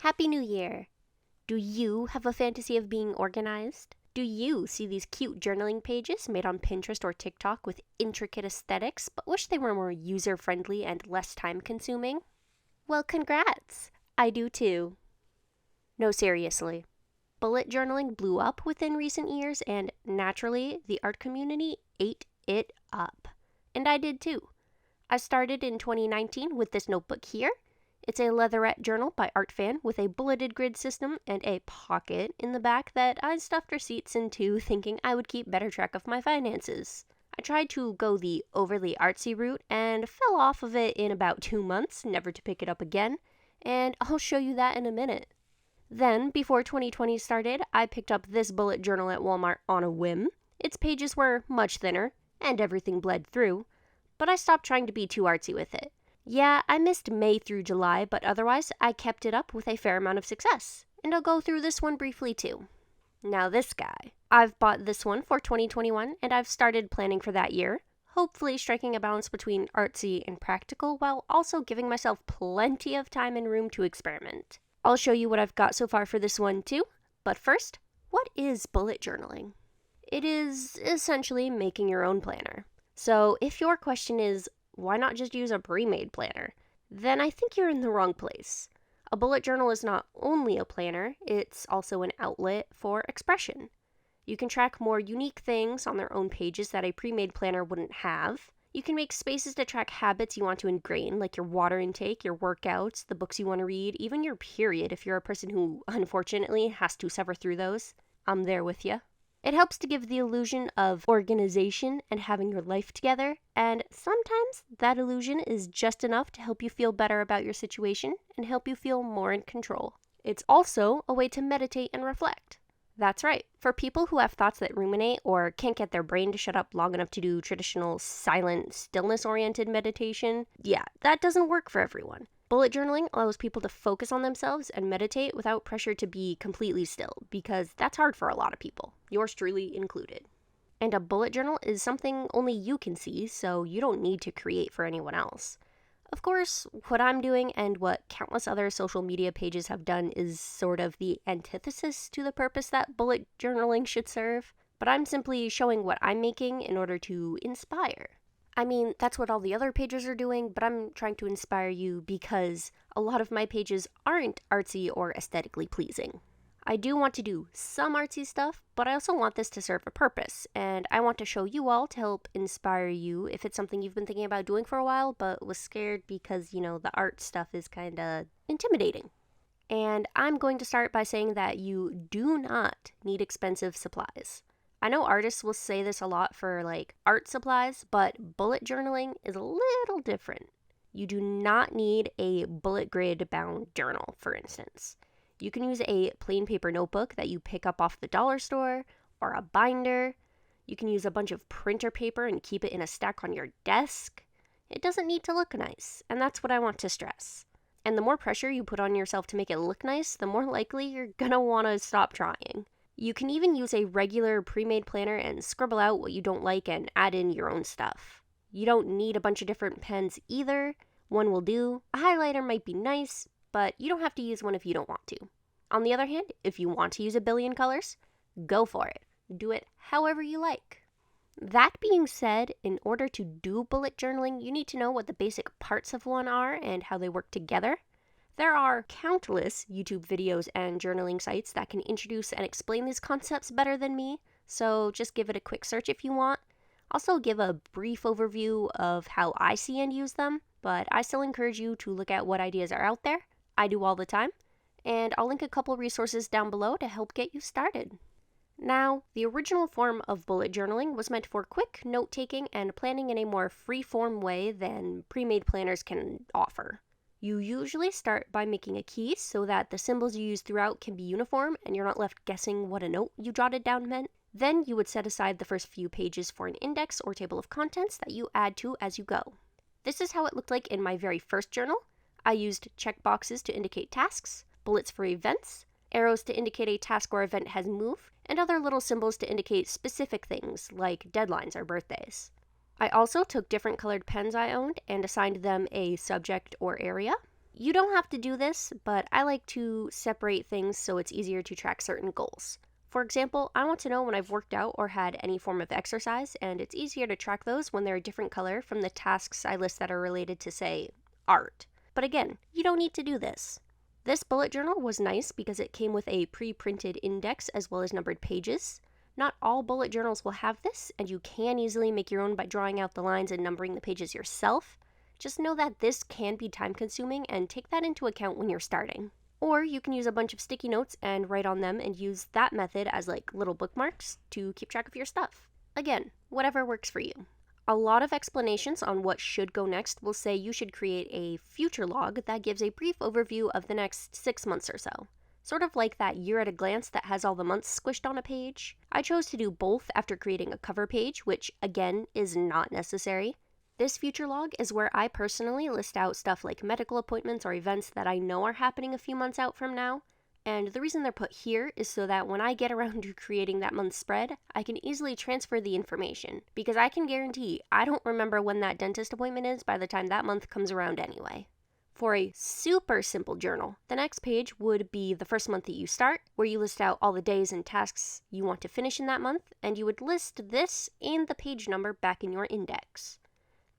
Happy New Year! Do you have a fantasy of being organized? Do you see these cute journaling pages made on Pinterest or TikTok with intricate aesthetics, but wish they were more user-friendly and less time-consuming? Well, congrats! I do too. No, seriously. Bullet journaling blew up within recent years, and naturally, the art community ate it up. And I did too. I started in 2019 with this notebook here. It's a leatherette journal by ArtFan with a bulleted grid system and a pocket in the back that I stuffed receipts into, thinking I would keep better track of my finances. I tried to go the overly artsy route and fell off of it in about 2 months, never to pick it up again, and I'll show you that in a minute. Then, before 2020 started, I picked up this bullet journal at Walmart on a whim. Its pages were much thinner, and everything bled through, but I stopped trying to be too artsy with it. Yeah, I missed May through July, but otherwise I kept it up with a fair amount of success, and I'll go through this one briefly too. Now this guy. I've bought this one for 2021, and I've started planning for that year, hopefully striking a balance between artsy and practical while also giving myself plenty of time and room to experiment. I'll show you what I've got so far for this one too, but first, what is bullet journaling? It is essentially making your own planner. So if your question is, why not just use a pre-made planner? Then I think you're in the wrong place. A bullet journal is not only a planner, it's also an outlet for expression. You can track more unique things on their own pages that a pre-made planner wouldn't have. You can make spaces to track habits you want to ingrain, like your water intake, your workouts, the books you want to read, even your period if you're a person who, unfortunately, has to suffer through those. I'm there with you. It helps to give the illusion of organization and having your life together, and sometimes that illusion is just enough to help you feel better about your situation and help you feel more in control. It's also a way to meditate and reflect. That's right. For people who have thoughts that ruminate or can't get their brain to shut up long enough to do traditional silent, stillness-oriented meditation, yeah, that doesn't work for everyone. Bullet journaling allows people to focus on themselves and meditate without pressure to be completely still, because that's hard for a lot of people, yours truly included. And a bullet journal is something only you can see, so you don't need to create for anyone else. Of course, what I'm doing and what countless other social media pages have done is sort of the antithesis to the purpose that bullet journaling should serve, but I'm simply showing what I'm making in order to inspire. I mean, that's what all the other pages are doing, but I'm trying to inspire you because a lot of my pages aren't artsy or aesthetically pleasing. I do want to do some artsy stuff, but I also want this to serve a purpose, and I want to show you all to help inspire you if it's something you've been thinking about doing for a while, but was scared because, the art stuff is kind of intimidating. And I'm going to start by saying that you do not need expensive supplies. I know artists will say this a lot for, art supplies, but bullet journaling is a little different. You do not need a bullet grid bound journal, for instance. You can use a plain paper notebook that you pick up off the dollar store, or a binder. You can use a bunch of printer paper and keep it in a stack on your desk. It doesn't need to look nice, and that's what I want to stress. And the more pressure you put on yourself to make it look nice, the more likely you're gonna want to stop trying. You can even use a regular pre-made planner and scribble out what you don't like and add in your own stuff. You don't need a bunch of different pens either. One will do. A highlighter might be nice, but you don't have to use one if you don't want to. On the other hand, if you want to use a billion colors, go for it. Do it however you like. That being said, in order to do bullet journaling, you need to know what the basic parts of one are and how they work together. There are countless YouTube videos and journaling sites that can introduce and explain these concepts better than me, so just give it a quick search if you want. Also give a brief overview of how I see and use them, but I still encourage you to look at what ideas are out there. I do all the time, and I'll link a couple resources down below to help get you started. Now, the original form of bullet journaling was meant for quick note-taking and planning in a more free-form way than pre-made planners can offer. You usually start by making a key so that the symbols you use throughout can be uniform and you're not left guessing what a note you jotted down meant. Then you would set aside the first few pages for an index or table of contents that you add to as you go. This is how it looked like in my very first journal. I used checkboxes to indicate tasks, bullets for events, arrows to indicate a task or event has moved, and other little symbols to indicate specific things like deadlines or birthdays. I also took different colored pens I owned and assigned them a subject or area. You don't have to do this, but I like to separate things so it's easier to track certain goals. For example, I want to know when I've worked out or had any form of exercise, and it's easier to track those when they're a different color from the tasks I list that are related to, say, art. But again, you don't need to do this. This bullet journal was nice because it came with a pre-printed index as well as numbered pages. Not all bullet journals will have this, and you can easily make your own by drawing out the lines and numbering the pages yourself. Just know that this can be time-consuming and take that into account when you're starting. Or you can use a bunch of sticky notes and write on them and use that method as like little bookmarks to keep track of your stuff. Again, whatever works for you. A lot of explanations on what should go next will say you should create a future log that gives a brief overview of the next 6 months or so. Sort of like that year at a glance that has all the months squished on a page. I chose to do both after creating a cover page, which again is not necessary. This future log is where I personally list out stuff like medical appointments or events that I know are happening a few months out from now. And the reason they're put here is so that when I get around to creating that month's spread, I can easily transfer the information. Because I can guarantee I don't remember when that dentist appointment is by the time that month comes around anyway. For a super simple journal, the next page would be the first month that you start, where you list out all the days and tasks you want to finish in that month, and you would list this and the page number back in your index.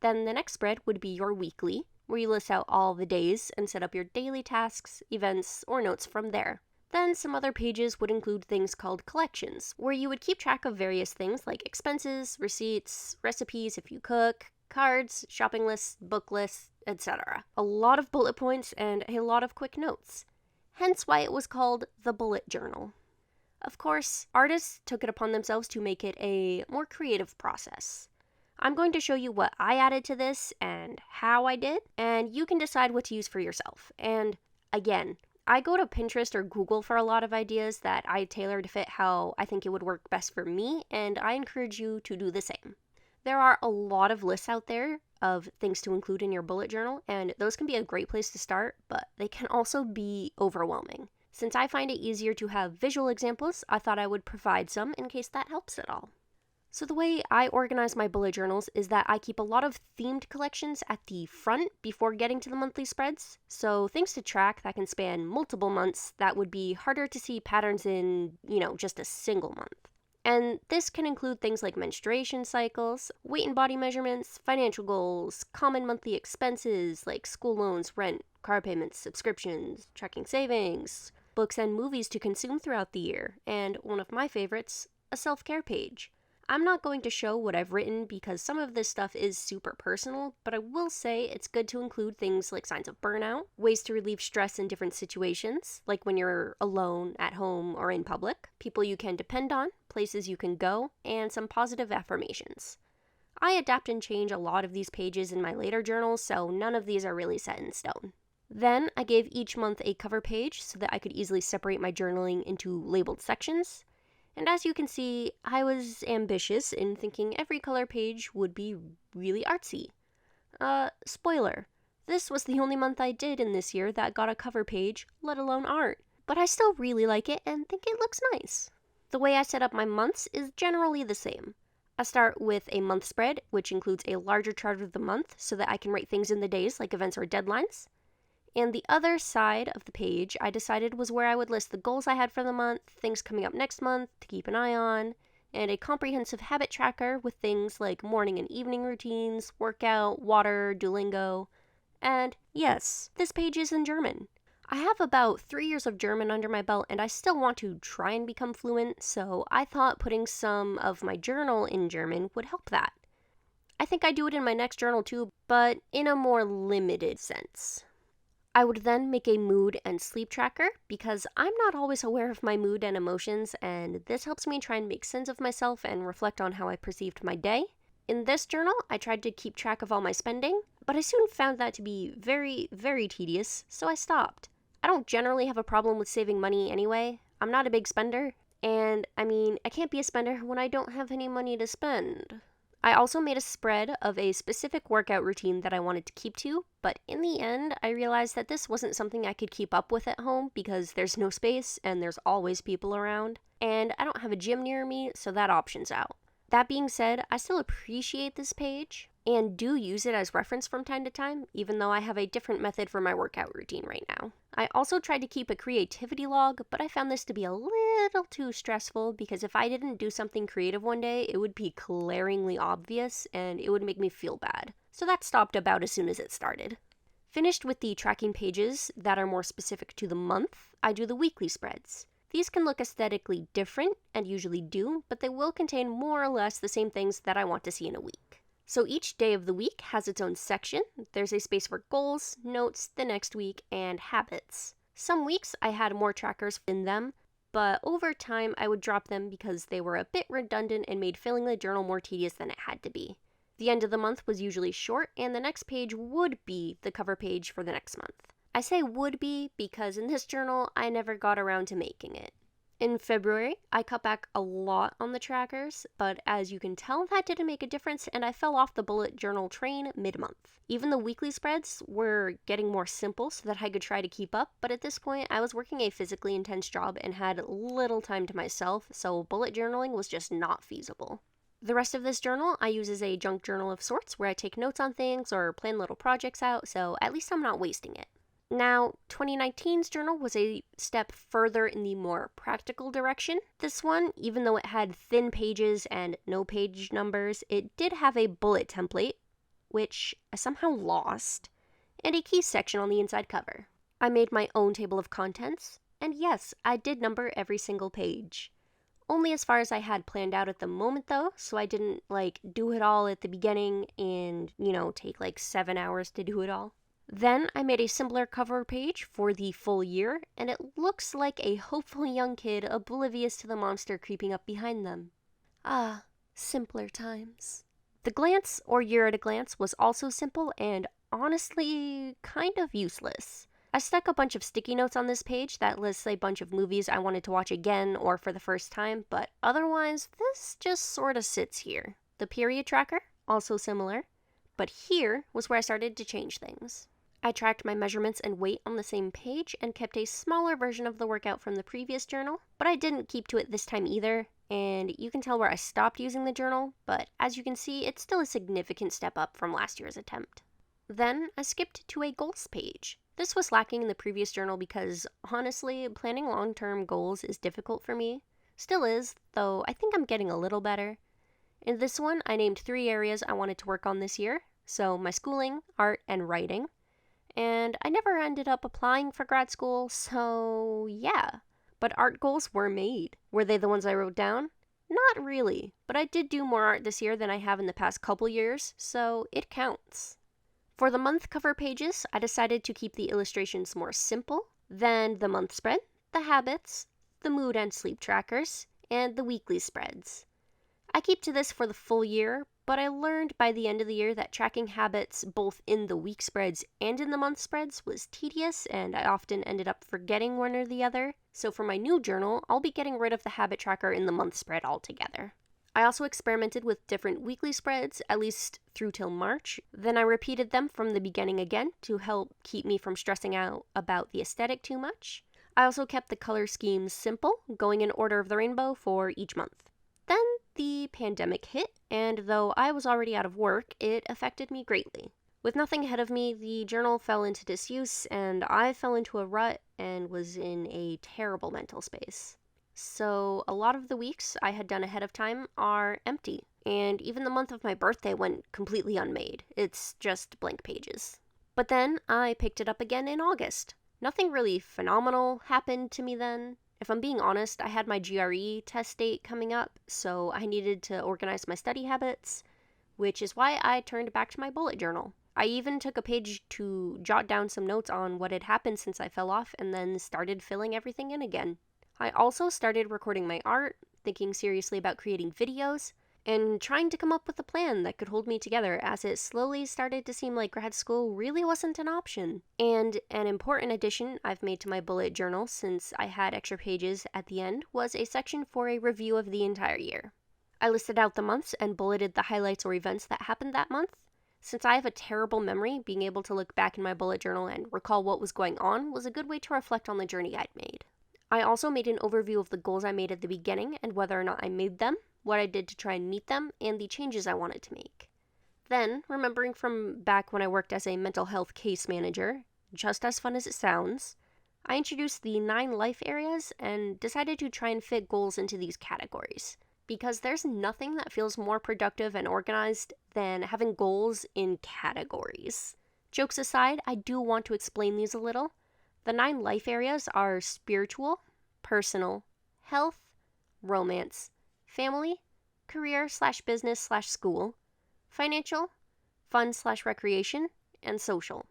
Then the next spread would be your weekly, where you list out all the days and set up your daily tasks, events, or notes from there. Then some other pages would include things called collections, where you would keep track of various things like expenses, receipts, recipes if you cook, cards, shopping lists, book lists, etc. A lot of bullet points and a lot of quick notes. Hence why it was called the bullet journal. Of course, artists took it upon themselves to make it a more creative process. I'm going to show you what I added to this and how I did, and you can decide what to use for yourself. And again, I go to Pinterest or Google for a lot of ideas that I tailor to fit how I think it would work best for me, and I encourage you to do the same. There are a lot of lists out there of things to include in your bullet journal, and those can be a great place to start, but they can also be overwhelming. Since I find it easier to have visual examples, I thought I would provide some in case that helps at all. So the way I organize my bullet journals is that I keep a lot of themed collections at the front before getting to the monthly spreads. So things to track that can span multiple months that would be harder to see patterns in, just a single month. And this can include things like menstruation cycles, weight and body measurements, financial goals, common monthly expenses like school loans, rent, car payments, subscriptions, tracking savings, books and movies to consume throughout the year, and one of my favorites, a self-care page. I'm not going to show what I've written because some of this stuff is super personal, but I will say it's good to include things like signs of burnout, ways to relieve stress in different situations, like when you're alone, at home, or in public, people you can depend on, places you can go, and some positive affirmations. I adapt and change a lot of these pages in my later journals, so none of these are really set in stone. Then I gave each month a cover page so that I could easily separate my journaling into labeled sections. And as you can see, I was ambitious in thinking every color page would be really artsy. Spoiler, this was the only month I did in this year that got a cover page, let alone art. But I still really like it and think it looks nice. The way I set up my months is generally the same. I start with a month spread, which includes a larger chart of the month so that I can write things in the days like events or deadlines. And the other side of the page I decided was where I would list the goals I had for the month, things coming up next month to keep an eye on, and a comprehensive habit tracker with things like morning and evening routines, workout, water, Duolingo. And yes, this page is in German. I have about 3 years of German under my belt and I still want to try and become fluent, so I thought putting some of my journal in German would help that. I think I do it in my next journal too, but in a more limited sense. I would then make a mood and sleep tracker because I'm not always aware of my mood and emotions, and this helps me try and make sense of myself and reflect on how I perceived my day. In this journal, I tried to keep track of all my spending, but I soon found that to be very, very tedious, so I stopped. I don't generally have a problem with saving money anyway. I'm not a big spender, and I can't be a spender when I don't have any money to spend. I also made a spread of a specific workout routine that I wanted to keep to, but in the end, I realized that this wasn't something I could keep up with at home because there's no space and there's always people around, and I don't have a gym near me, so that option's out. That being said, I still appreciate this page, and do use it as reference from time to time, even though I have a different method for my workout routine right now. I also tried to keep a creativity log, but I found this to be a little too stressful because if I didn't do something creative one day, it would be glaringly obvious and it would make me feel bad. So that stopped about as soon as it started. Finished with the tracking pages that are more specific to the month, I do the weekly spreads. These can look aesthetically different, and usually do, but they will contain more or less the same things that I want to see in a week. So each day of the week has its own section. There's a space for goals, notes, the next week, and habits. Some weeks I had more trackers in them, but over time I would drop them because they were a bit redundant and made filling the journal more tedious than it had to be. The end of the month was usually short, and the next page would be the cover page for the next month. I say would be because in this journal, I never got around to making it. In February, I cut back a lot on the trackers, but as you can tell, that didn't make a difference, and I fell off the bullet journal train mid-month. Even the weekly spreads were getting more simple so that I could try to keep up, but at this point, I was working a physically intense job and had little time to myself, so bullet journaling was just not feasible. The rest of this journal I use as a junk journal of sorts where I take notes on things or plan little projects out, so at least I'm not wasting it. Now, 2019's journal was a step further in the more practical direction. This one, even though it had thin pages and no page numbers, it did have a bullet template, which I somehow lost, and a key section on the inside cover. I made my own table of contents, and yes, I did number every single page. Only as far as I had planned out at the moment though, so I didn't do it all at the beginning and, take 7 hours to do it all. Then I made a simpler cover page for the full year, and it looks like a hopeful young kid oblivious to the monster creeping up behind them. Ah, simpler times. The glance, or year at a glance, was also simple and honestly kind of useless. I stuck a bunch of sticky notes on this page that lists a bunch of movies I wanted to watch again or for the first time, but otherwise, this just sort of sits here. The period tracker, also similar, but here was where I started to change things. I tracked my measurements and weight on the same page and kept a smaller version of the workout from the previous journal, but I didn't keep to it this time either, and you can tell where I stopped using the journal, but as you can see, it's still a significant step up from last year's attempt. Then I skipped to a goals page. This was lacking in the previous journal because, honestly, planning long-term goals is difficult for me. Still is, though I think I'm getting a little better. In this one, I named 3 areas I wanted to work on this year, so my schooling, art, and writing. And I never ended up applying for grad school, so yeah. But art goals were made. Were they the ones I wrote down? Not really, but I did do more art this year than I have in the past couple years, so it counts. For the month cover pages, I decided to keep the illustrations more simple, then the month spread, the habits, the mood and sleep trackers, and the weekly spreads. I keep to this for the full year, but I learned by the end of the year that tracking habits both in the week spreads and in the month spreads was tedious, and I often ended up forgetting one or the other. So for my new journal, I'll be getting rid of the habit tracker in the month spread altogether. I also experimented with different weekly spreads, at least through till March. Then I repeated them from the beginning again to help keep me from stressing out about the aesthetic too much. I also kept the color schemes simple, going in order of the rainbow for each month. Then the pandemic hit, and though I was already out of work, it affected me greatly. With nothing ahead of me, the journal fell into disuse, and I fell into a rut and was in a terrible mental space. So a lot of the weeks I had done ahead of time are empty, and even the month of my birthday went completely unmade. It's just blank pages. But then I picked it up again in August. Nothing really phenomenal happened to me then. If I'm being honest, I had my GRE test date coming up, so I needed to organize my study habits, which is why I turned back to my bullet journal. I even took a page to jot down some notes on what had happened since I fell off and then started filling everything in again. I also started recording my art, thinking seriously about creating videos, and trying to come up with a plan that could hold me together as it slowly started to seem like grad school really wasn't an option. And an important addition I've made to my bullet journal since I had extra pages at the end was a section for a review of the entire year. I listed out the months and bulleted the highlights or events that happened that month. Since I have a terrible memory, being able to look back in my bullet journal and recall what was going on was a good way to reflect on the journey I'd made. I also made an overview of the goals I made at the beginning and whether or not I made them, what I did to try and meet them, and the changes I wanted to make. Then, remembering from back when I worked as a mental health case manager, just as fun as it sounds, I introduced the 9 life areas and decided to try and fit goals into these categories. Because there's nothing that feels more productive and organized than having goals in categories. Jokes aside, I do want to explain these a little. The 9 life areas are spiritual, personal, health, romance, family, career/business/school, financial, fun/recreation, and social.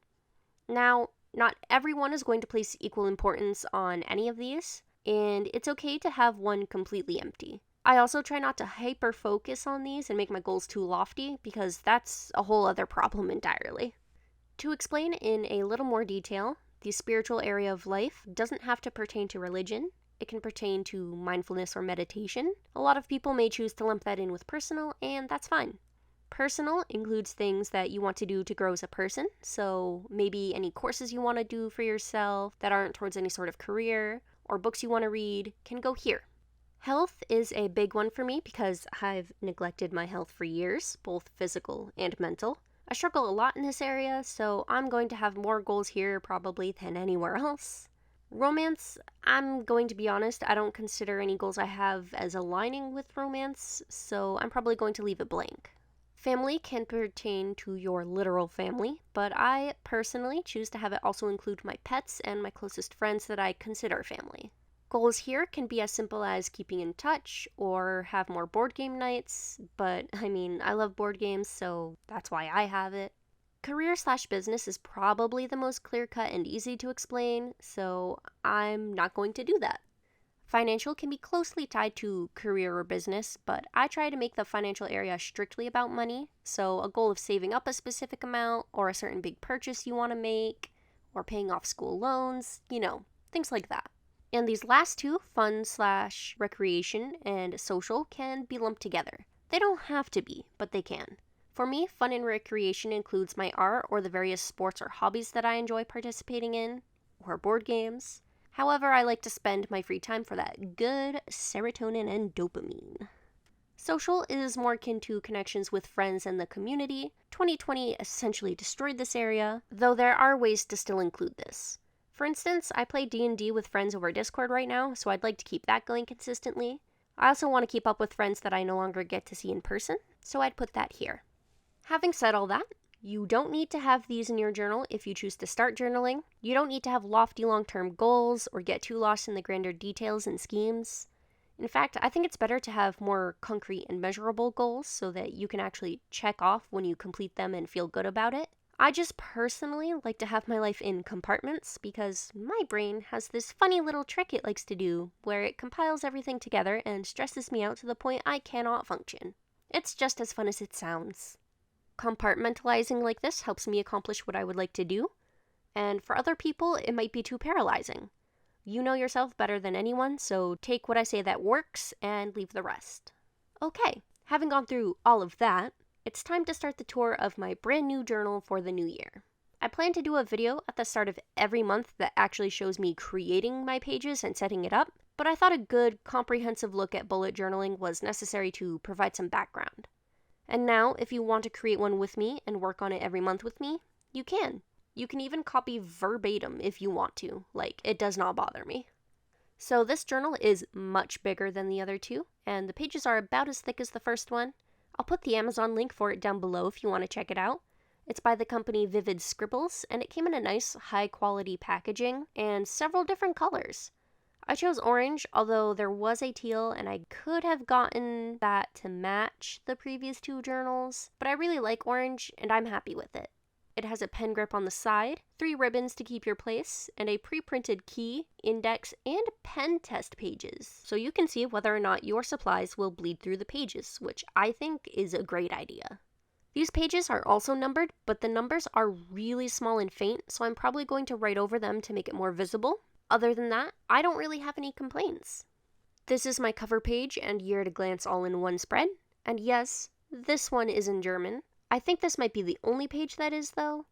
Now, not everyone is going to place equal importance on any of these, and it's okay to have one completely empty. I also try not to hyper-focus on these and make my goals too lofty, because that's a whole other problem entirely. To explain in a little more detail, the spiritual area of life doesn't have to pertain to religion. It can pertain to mindfulness or meditation. A lot of people may choose to lump that in with personal, and that's fine. Personal includes things that you want to do to grow as a person, so maybe any courses you want to do for yourself that aren't towards any sort of career, or books you want to read, can go here. Health is a big one for me because I've neglected my health for years, both physical and mental. I struggle a lot in this area, so I'm going to have more goals here probably than anywhere else. Romance, I'm going to be honest, I don't consider any goals I have as aligning with romance, so I'm probably going to leave it blank. Family can pertain to your literal family, but I personally choose to have it also include my pets and my closest friends that I consider family. Goals here can be as simple as keeping in touch or have more board game nights, but I love board games, so that's why I have it. Career/business is probably the most clear-cut and easy to explain, so I'm not going to do that. Financial can be closely tied to career or business, but I try to make the financial area strictly about money, so a goal of saving up a specific amount, or a certain big purchase you want to make, or paying off school loans, things like that. And these last two, fun/recreation and social, can be lumped together. They don't have to be, but they can. For me, fun and recreation includes my art or the various sports or hobbies that I enjoy participating in, or board games. However, I like to spend my free time for that good serotonin and dopamine. Social is more akin to connections with friends and the community. 2020 essentially destroyed this area, though there are ways to still include this. For instance, I play D&D with friends over Discord right now, so I'd like to keep that going consistently. I also want to keep up with friends that I no longer get to see in person, so I'd put that here. Having said all that, you don't need to have these in your journal if you choose to start journaling. You don't need to have lofty long-term goals or get too lost in the grander details and schemes. In fact, I think it's better to have more concrete and measurable goals so that you can actually check off when you complete them and feel good about it. I just personally like to have my life in compartments because my brain has this funny little trick it likes to do where it compiles everything together and stresses me out to the point I cannot function. It's just as fun as it sounds. Compartmentalizing like this helps me accomplish what I would like to do, and for other people, it might be too paralyzing. You know yourself better than anyone, so take what I say that works and leave the rest. Okay, having gone through all of that, it's time to start the tour of my brand new journal for the new year. I plan to do a video at the start of every month that actually shows me creating my pages and setting it up, but I thought a good, comprehensive look at bullet journaling was necessary to provide some background. And now, if you want to create one with me and work on it every month with me, you can. You can even copy verbatim if you want to. It does not bother me. So this journal is much bigger than the other two, and the pages are about as thick as the first one. I'll put the Amazon link for it down below if you want to check it out. It's by the company Vivid Scribbles, and it came in a nice, high-quality packaging and several different colors. I chose orange, although there was a teal, and I could have gotten that to match the previous two journals, but I really like orange, and I'm happy with it. It has a pen grip on the side, 3 ribbons to keep your place, and a pre-printed key, index, and pen test pages, so you can see whether or not your supplies will bleed through the pages, which I think is a great idea. These pages are also numbered, but the numbers are really small and faint, so I'm probably going to write over them to make it more visible. Other than that, I don't really have any complaints. This is my cover page and year at a glance all in one spread, and yes, this one is in German. I think this might be the only page that is, though.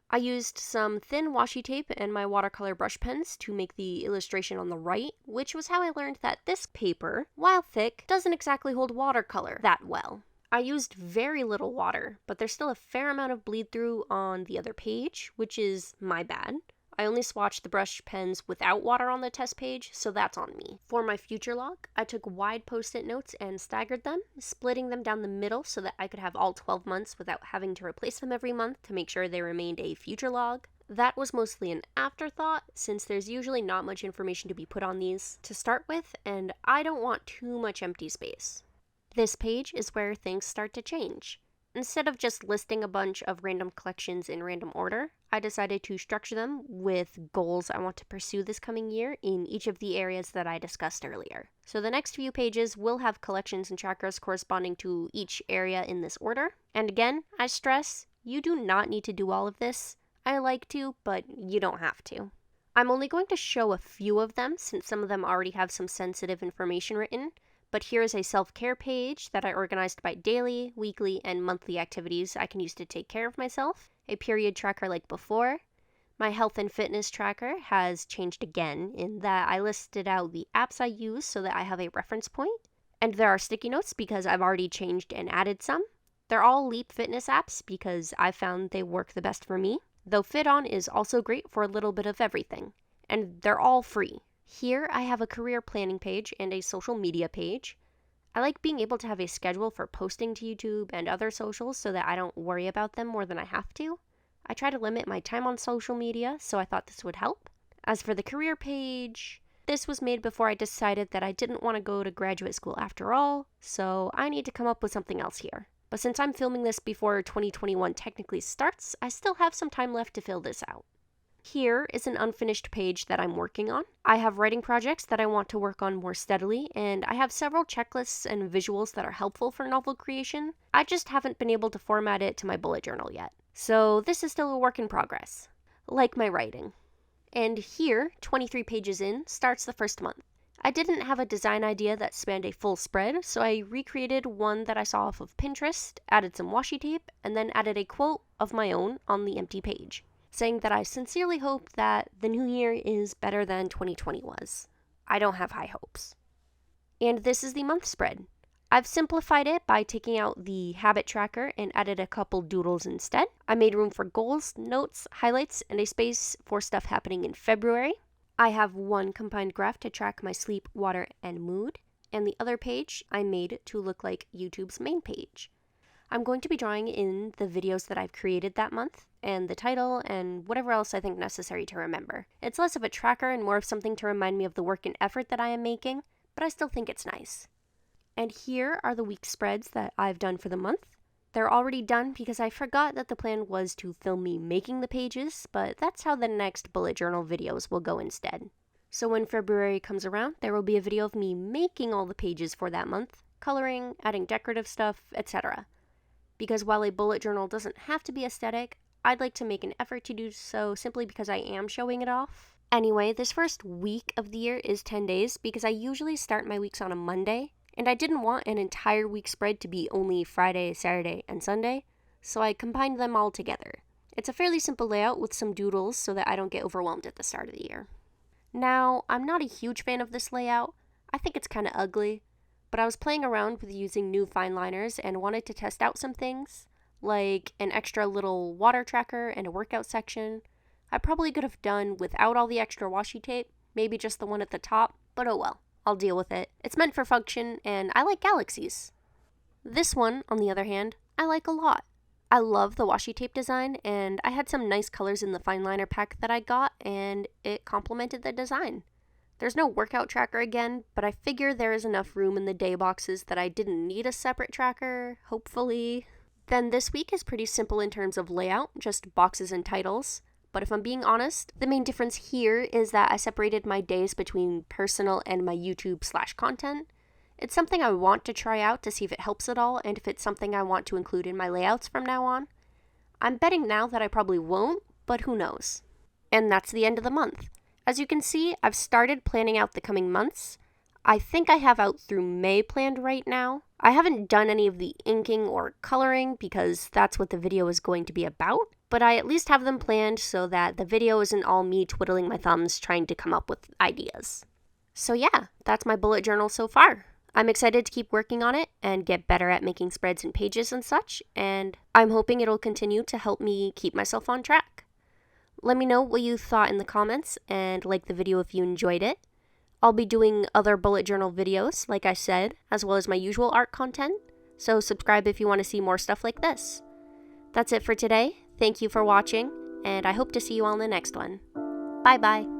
I used some thin washi tape and my watercolor brush pens to make the illustration on the right, which was how I learned that this paper, while thick, doesn't exactly hold watercolor that well. I used very little water, but there's still a fair amount of bleed through on the other page, which is my bad. I only swatched the brush pens without water on the test page, so that's on me. For my future log, I took wide post-it notes and staggered them, splitting them down the middle so that I could have all 12 months without having to replace them every month to make sure they remained a future log. That was mostly an afterthought, since there's usually not much information to be put on these to start with, and I don't want too much empty space. This page is where things start to change. Instead of just listing a bunch of random collections in random order, I decided to structure them with goals I want to pursue this coming year in each of the areas that I discussed earlier. So the next few pages will have collections and chakras corresponding to each area in this order. And again, I stress, you do not need to do all of this. I like to, but you don't have to. I'm only going to show a few of them since some of them already have some sensitive information written. But here is a self-care page that I organized by daily, weekly, and monthly activities I can use to take care of myself. A period tracker like before. My health and fitness tracker has changed again in that I listed out the apps I use so that I have a reference point. And there are sticky notes because I've already changed and added some. They're all Leap Fitness apps because I found they work the best for me, though FitOn is also great for a little bit of everything. And they're all free. Here I have a career planning page and a social media page. I like being able to have a schedule for posting to YouTube and other socials so that I don't worry about them more than I have to. I try to limit my time on social media, so I thought this would help. As for the career page, this was made before I decided that I didn't want to go to graduate school after all, so I need to come up with something else here. But since I'm filming this before 2021 technically starts, I still have some time left to fill this out. Here is an unfinished page that I'm working on. I have writing projects that I want to work on more steadily, and I have several checklists and visuals that are helpful for novel creation. I just haven't been able to format it to my bullet journal yet. So this is still a work in progress, like my writing. And here, 23 pages in, starts the first month. I didn't have a design idea that spanned a full spread, so I recreated one that I saw off of Pinterest, added some washi tape, and then added a quote of my own on the empty page, saying that I sincerely hope that the new year is better than 2020 was. I don't have high hopes. And this is the month spread. I've simplified it by taking out the habit tracker and added a couple doodles instead. I made room for goals, notes, highlights, and a space for stuff happening in February. I have one combined graph to track my sleep, water, and mood, and the other page I made to look like YouTube's main page. I'm going to be drawing in the videos that I've created that month, and the title, and whatever else I think necessary to remember. It's less of a tracker and more of something to remind me of the work and effort that I am making, but I still think it's nice. And here are the week spreads that I've done for the month. They're already done because I forgot that the plan was to film me making the pages, but that's how the next bullet journal videos will go instead. So when February comes around, there will be a video of me making all the pages for that month, coloring, adding decorative stuff, etc. Because while a bullet journal doesn't have to be aesthetic, I'd like to make an effort to do so simply because I am showing it off. Anyway, this first week of the year is 10 days because I usually start my weeks on a Monday, and I didn't want an entire week spread to be only Friday, Saturday, and Sunday, so I combined them all together. It's a fairly simple layout with some doodles so that I don't get overwhelmed at the start of the year. Now, I'm not a huge fan of this layout. I think it's kind of ugly, but I was playing around with using new fine liners and wanted to test out some things, like an extra little water tracker and a workout section. I probably could have done without all the extra washi tape, maybe just the one at the top, but oh well. I'll deal with it. It's meant for function, and I like galaxies. This one, on the other hand, I like a lot. I love the washi tape design, and I had some nice colors in the fine liner pack that I got, and it complemented the design. There's no workout tracker again, but I figure there is enough room in the day boxes that I didn't need a separate tracker, hopefully. Then this week is pretty simple in terms of layout, just boxes and titles. But if I'm being honest, the main difference here is that I separated my days between personal and my YouTube/content. It's something I want to try out to see if it helps at all and if it's something I want to include in my layouts from now on. I'm betting now that I probably won't, but who knows. And that's the end of the month. As you can see, I've started planning out the coming months. I think I have out through May planned right now. I haven't done any of the inking or coloring because that's what the video is going to be about, but I at least have them planned so that the video isn't all me twiddling my thumbs trying to come up with ideas. So yeah, that's my bullet journal so far. I'm excited to keep working on it and get better at making spreads and pages and such, and I'm hoping it'll continue to help me keep myself on track. Let me know what you thought in the comments and like the video if you enjoyed it. I'll be doing other bullet journal videos, like I said, as well as my usual art content, so subscribe if you want to see more stuff like this. That's it for today. Thank you for watching, and I hope to see you all in the next one. Bye bye.